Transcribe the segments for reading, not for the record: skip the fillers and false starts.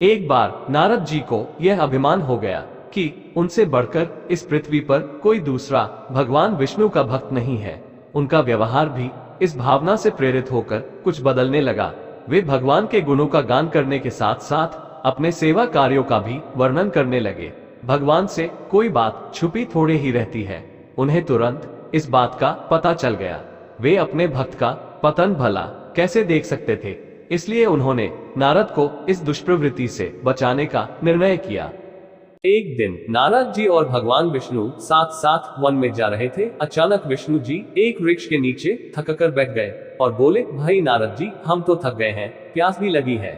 एक बार नारद जी को यह अभिमान हो गया कि उनसे बढ़कर इस पृथ्वी पर कोई दूसरा भगवान विष्णु का भक्त नहीं है। उनका व्यवहार भी इस भावना से प्रेरित होकर कुछ बदलने लगा। वे भगवान के गुणों का गान करने के साथ साथ अपने सेवा कार्यों का भी वर्णन करने लगे। भगवान से कोई बात छुपी थोड़े ही रहती है। उन्हें तुरंत इस बात का पता चल गया। वे अपने भक्त का पतन भला कैसे देख सकते थे, इसलिए उन्होंने नारद को इस दुष्प्रवृत्ति से बचाने का निर्णय किया। एक दिन नारद जी और भगवान विष्णु साथ साथ वन में जा रहे थे। अचानक विष्णु जी एक वृक्ष के नीचे थक कर बैठ गए और बोले, भाई नारद जी, हम तो थक गए हैं, प्यास भी लगी है,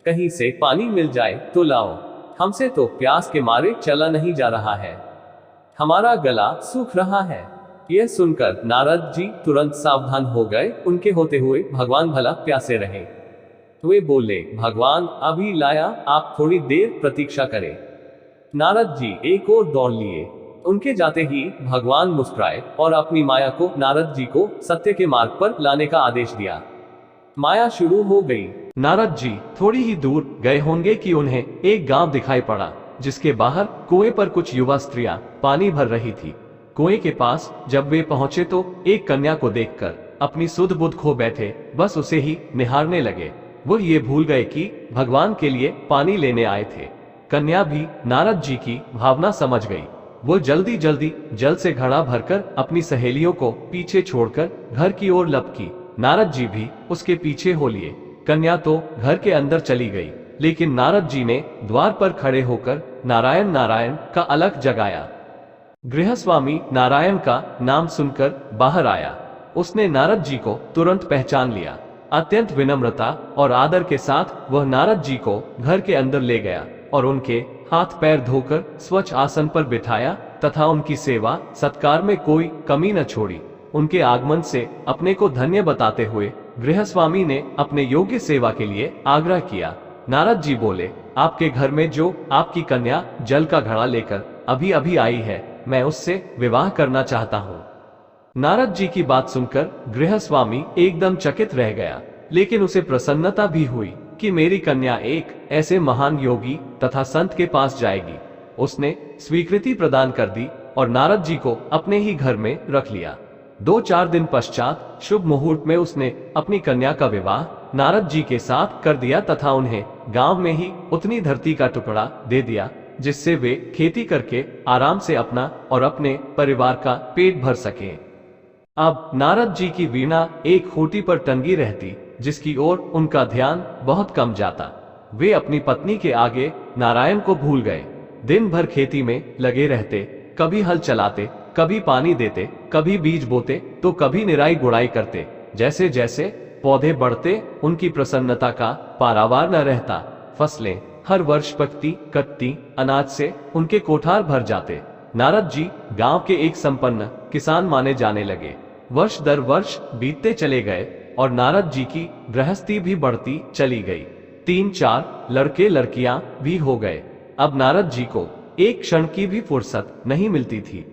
कहीं से पानी मिल जाए तो लाओ। हमसे तो प्यास के मारे चला नहीं जा रहा है, हमारा गला सूख रहा है। यह सुनकर नारद जी तुरंत सावधान हो गए। उनके होते हुए भगवान भला प्यासे रहे। वे बोले, भगवान अभी लाया, आप थोड़ी देर प्रतीक्षा करें। नारद जी एक और दौड़ लिए। उनके जाते ही भगवान मुस्कुराए और अपनी माया को नारद जी को सत्य के मार्ग पर लाने का आदेश दिया। माया शुरू हो गई। नारद जी थोड़ी ही दूर गए होंगे कि उन्हें एक गांव दिखाई पड़ा, जिसके बाहर कुएं पर कुछ युवा स्त्रियां पानी भर रही थी। कुएं के पास जब वे पहुंचे तो एक कन्या को देखकर अपनी सुध बुध खो बैठे, बस उसे ही निहारने लगे। वो ये भूल गए कि भगवान के लिए पानी लेने आए थे। कन्या भी नारद जी की भावना समझ गई। वो जल्दी जल्दी जल से घड़ा भरकर अपनी सहेलियों को पीछे छोड़कर घर की ओर लपकी। नारद जी भी उसके पीछे हो लिए। कन्या तो घर के अंदर चली गई, लेकिन नारद जी ने द्वार पर खड़े होकर नारायण नारायण का अलख जगाया। गृहस्वामी नारायण का नाम सुनकर बाहर आया। उसने नारद जी को तुरंत पहचान लिया। अत्यंत विनम्रता और आदर के साथ वह नारद जी को घर के अंदर ले गया और उनके हाथ पैर धोकर स्वच्छ आसन पर बिठाया तथा उनकी सेवा सत्कार में कोई कमी न छोड़ी। उनके आगमन से अपने को धन्य बताते हुए गृहस्वामी ने अपने योग्य सेवा के लिए आग्रह किया। नारद जी बोले, आपके घर में जो आपकी कन्या जल का घड़ा लेकर अभी अभी आई है, मैं उससे विवाह करना चाहता हूँ। नारद जी की बात सुनकर गृहस्वामी एकदम चकित रह गया, लेकिन उसे प्रसन्नता भी हुई कि मेरी कन्या एक ऐसे महान योगी तथा संत के पास जाएगी। उसने स्वीकृति प्रदान कर दी और नारद जी को अपने ही घर में रख लिया। 2-4 दिन पश्चात शुभ मुहूर्त में उसने अपनी कन्या का विवाह नारद जी के साथ कर दिया तथा उन्हें गांव में ही उतनी धरती का टुकड़ा दे दिया जिससे वे खेती करके आराम से अपना और अपने परिवार का पेट भर सके। अब नारद जी की वीणा एक खूंटी पर टंगी रहती, जिसकी ओर उनका ध्यान बहुत कम जाता। वे अपनी पत्नी के आगे नारायण को भूल गए। दिन भर खेती में लगे रहते, कभी हल चलाते, कभी पानी देते, कभी बीज बोते तो कभी निराई गुड़ाई करते। जैसे जैसे पौधे बढ़ते, उनकी प्रसन्नता का पारावार न रहता। फसलें हर वर्ष पकती कटती, अनाज से उनके कोठार भर जाते। नारद जी गांव के एक संपन्न किसान माने जाने लगे। वर्ष दर वर्ष बीतते चले गए और नारद जी की गृहस्थी भी बढ़ती चली गई। 3-4 लड़के लड़कियां भी हो गए। अब नारद जी को एक क्षण की भी फुर्सत नहीं मिलती थी।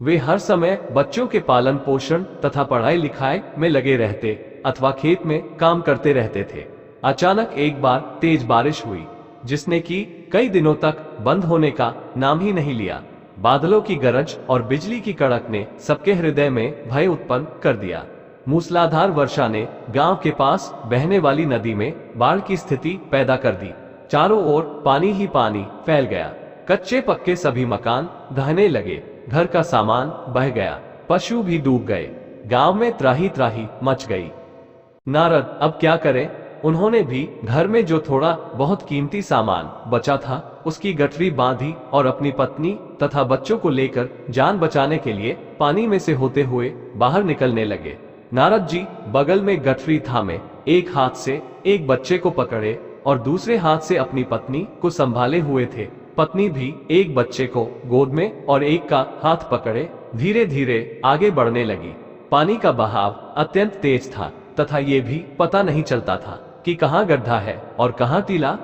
वे हर समय बच्चों के पालन पोषण तथा पढ़ाई लिखाई में लगे रहते अथवा खेत में काम करते रहते थे। अचानक एक बार तेज बारिश हुई, जिसने कि कई दिनों तक बंद होने का नाम ही नहीं लिया। बादलों की गरज और बिजली की कड़क ने सबके हृदय में भय उत्पन्न कर दिया। मूसलाधार वर्षा ने गांव के पास बहने वाली नदी में बाढ़ की स्थिति पैदा कर दी। चारों ओर पानी ही पानी फैल गया। कच्चे पक्के सभी मकान ढहने लगे, घर का सामान बह गया, पशु भी डूब गए। गांव में त्राही त्राही मच गई। नारद अब क्या करें? उन्होंने भी घर में जो थोड़ा बहुत कीमती सामान बचा था उसकी गठरी बांधी और अपनी पत्नी तथा बच्चों को लेकर जान बचाने के लिए पानी में से होते हुए बाहर निकलने लगे। नारद जी बगल में गठरी थामे एक हाथ से एक बच्चे को पकड़े और दूसरे हाथ से अपनी पत्नी को संभाले हुए थे। पत्नी भी एक बच्चे को गोद में और एक का हाथ पकड़े धीरे धीरे आगे बढ़ने लगी। पानी का बहाव अत्यंत तेज था तथा ये भी पता नहीं चलता था कि कहाँ गड्ढा है और कहाँ टीला।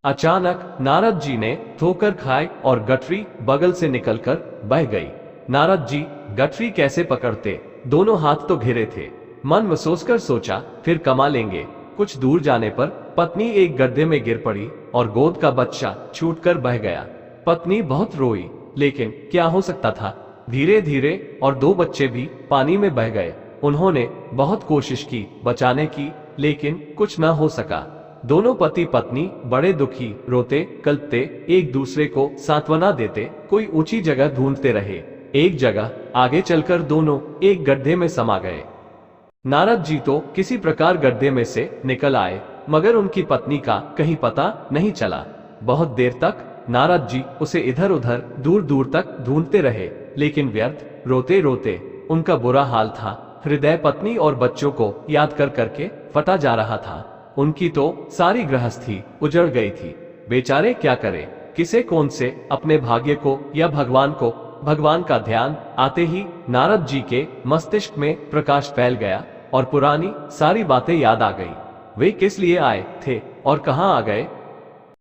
अचानक नारद जी ने ठोकर खाई और गठरी बगल से निकलकर बह गई। नारद जी गठरी कैसे पकड़ते? दोनों हाथ तो घिरे थे। मन में सोचकर सोचा फिर कमा लेंगे। कुछ दूर जाने पर पत्नी एक गड्ढे में गिर पड़ी और गोद का बच्चा छूटकर बह गया। पत्नी बहुत रोई, लेकिन क्या हो सकता था। धीरे धीरे और 2 बच्चे भी पानी में बह गए। उन्होंने बहुत कोशिश की बचाने की, लेकिन कुछ न हो सका। दोनों पति पत्नी बड़े दुखी, रोते कल्पते, एक दूसरे को सांत्वना देते कोई ऊंची जगह ढूंढते रहे। एक जगह आगे चलकर दोनों एक गड्ढे में समा गए। नारद जी तो किसी प्रकार गड्ढे में से निकल आए, मगर उनकी पत्नी का कहीं पता नहीं चला। बहुत देर तक नारद जी उसे इधर उधर दूर दूर तक ढूंढते रहे, लेकिन व्यर्थ। रोते रोते उनका बुरा हाल था। हृदय पत्नी और बच्चों को याद कर करके फटा जा रहा था। उनकी तो सारी गृहस्थी उजड़ गई थी। बेचारे क्या करे, किसे कौन से अपने भाग्य को या भगवान को। भगवान का ध्यान आते ही नारद जी के मस्तिष्क में प्रकाश फैल गया और पुरानी सारी बातें याद आ गई। वे किस लिए आए थे और कहाँ आ गए।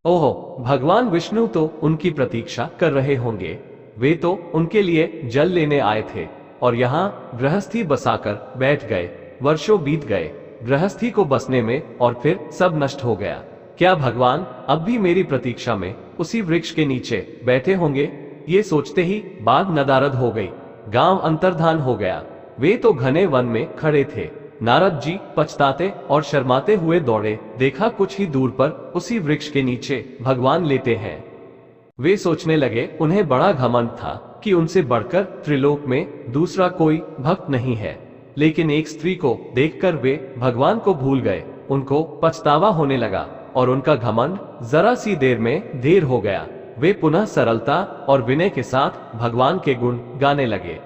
ओहो, भगवान विष्णु तो उनकी प्रतीक्षा कर रहे होंगे। वे तो उनके लिए जल लेने आए थे और यहाँ गृहस्थी बसाकर बैठ गए। वर्षों बीत गए गृहस्थी को बसने में और फिर सब नष्ट हो गया। क्या भगवान अब भी मेरी प्रतीक्षा में उसी वृक्ष के नीचे बैठे होंगे। ये सोचते ही बाघ नदारद हो गई। गांव अंतर्धान हो गया। वे तो घने वन में खड़े थे। नारद जी पछताते और शर्माते हुए दौड़े। देखा कुछ ही दूर पर उसी वृक्ष के नीचे भगवान लेटे हैं। वे सोचने लगे, उन्हें बड़ा घमंड था कि उनसे बढ़कर त्रिलोक में दूसरा कोई भक्त नहीं है। लेकिन एक स्त्री को देखकर वे भगवान को भूल गए। उनको पछतावा होने लगा और उनका घमंड जरा सी देर में ढेर हो गया। वे पुनः सरलता और विनय के साथ भगवान के गुण गाने लगे।